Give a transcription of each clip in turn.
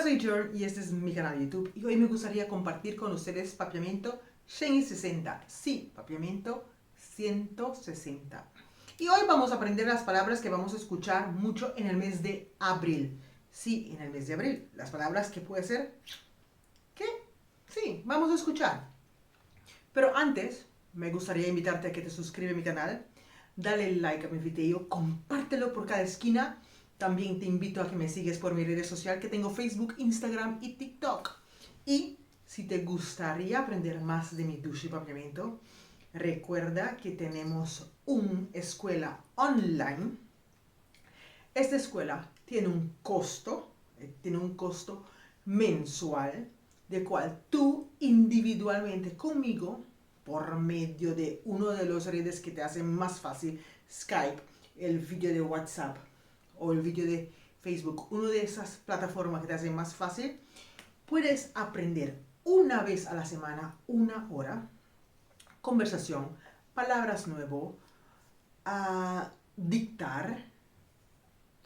soy Jern y este es mi canal de YouTube y hoy me gustaría compartir con ustedes papiamento 160. Sí, papiamento 160. Y hoy vamos a aprender las palabras que vamos a escuchar mucho en el mes de abril. Sí, en el mes de abril. Las palabras que puede ser que sí, vamos a escuchar. Pero antes, me gustaría invitarte a que te suscribas a mi canal, dale like a mi video, compártelo por cada esquina. También te invito a que me sigues por mi redes sociales que tengo Facebook, Instagram y TikTok. Y si te gustaría aprender más de mi ducha y papiamento, recuerda que tenemos una escuela online. Esta escuela tiene un costo mensual, de cual tú individualmente conmigo, por medio de uno de los redes que te hacen más fácil, Skype, el vídeo de WhatsApp o el vídeo de Facebook, una de esas plataformas que te hacen más fácil, puedes aprender una vez a la semana, 1 hora, conversación, palabras nuevas, a dictar,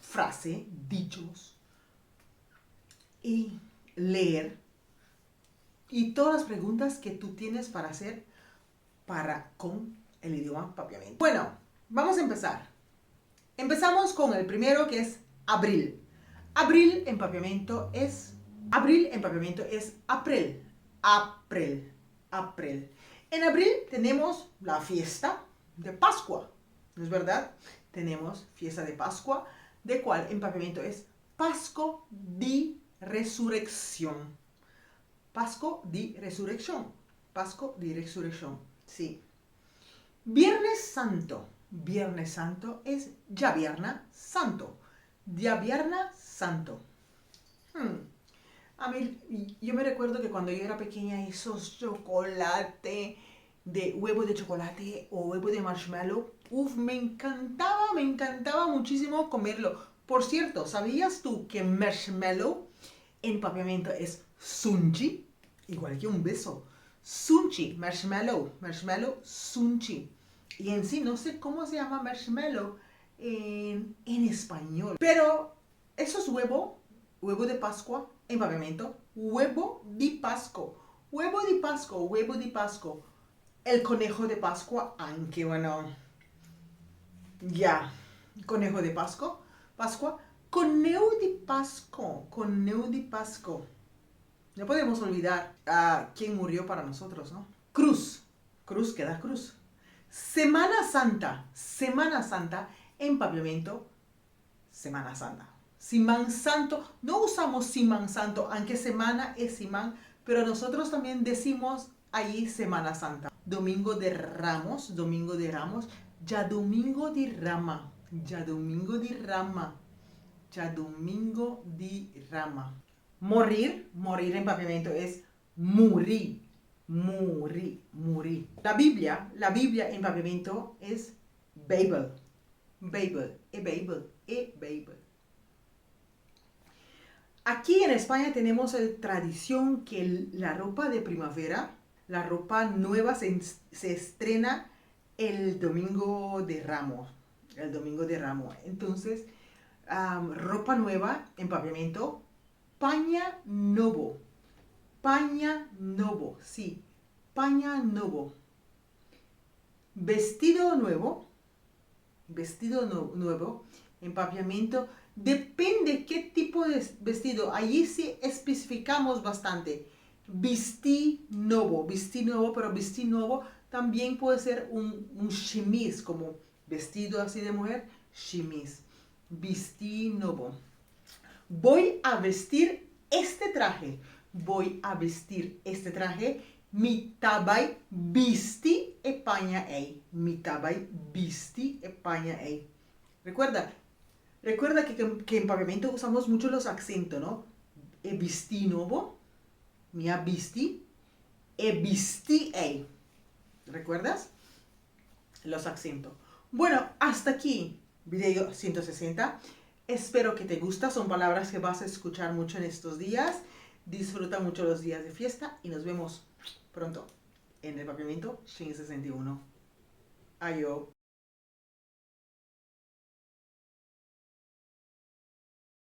frase, dichos y leer y todas las preguntas que tú tienes para hacer con el idioma papiamento. Bueno, vamos a empezar. Empezamos con el primero, que es abril. Abril en papiamento es april. April. En abril tenemos la fiesta de Pascua, ¿no es verdad? Tenemos fiesta de Pascua, de cual en papiamento es Pasco di Resurrección. Pasco di Resurrección. Pasco di Resurrección. Sí. Viernes Santo. Viernes Santo es Giavierna Santo. Giavierna Santo. A mí, yo me recuerdo que cuando yo era pequeña, esos chocolate de huevo de chocolate o huevo de marshmallow, me encantaba muchísimo comerlo. Por cierto, ¿sabías tú que marshmallow en papiamento es sunchi? Igual que un beso. Sunchi, marshmallow, sunchi. Y en sí no sé cómo se llama marshmallow en español. Pero eso es huevo de Pascua en papiamento. Huevo di Pasco. Huevo di Pasco. El conejo de Pascua, aunque bueno, ya, conejo de Pascua. Coneu di Pasco. No podemos olvidar a quien murió para nosotros, ¿no? Cruz queda cruz. Semana Santa en papiamento, Semana Santa. Simán Santo, no usamos Simán Santo, aunque semana es Simán, pero nosotros también decimos ahí Semana Santa. Domingo de Ramos, ya domingo di rama. Morir en papiamento es muri. La Biblia en papiamento es Bible. Aquí en España tenemos la tradición que la ropa de primavera, la ropa nueva se estrena el domingo de Ramos. Entonces, ropa nueva en papiamento, paña novo, sí, paña novo. Vestido nuevo en papiamento, depende qué tipo de vestido. Allí sí especificamos bastante. Vestí nuevo, pero vestí nuevo también puede ser un chemise, como vestido así de mujer, chemise. Vestí nuevo. Voy a vestir este traje. Mi tabai visti e paña ei. Recuerda que en papiamento usamos mucho los acentos, ¿no? E visti nuevo, mia visti, e visti ei. ¿Recuerdas? Los acentos. Bueno, hasta aquí, video 160. Espero que te guste. Son palabras que vas a escuchar mucho en estos días. Disfruta mucho los días de fiesta y nos vemos pronto en el papiamento 161. Adiós.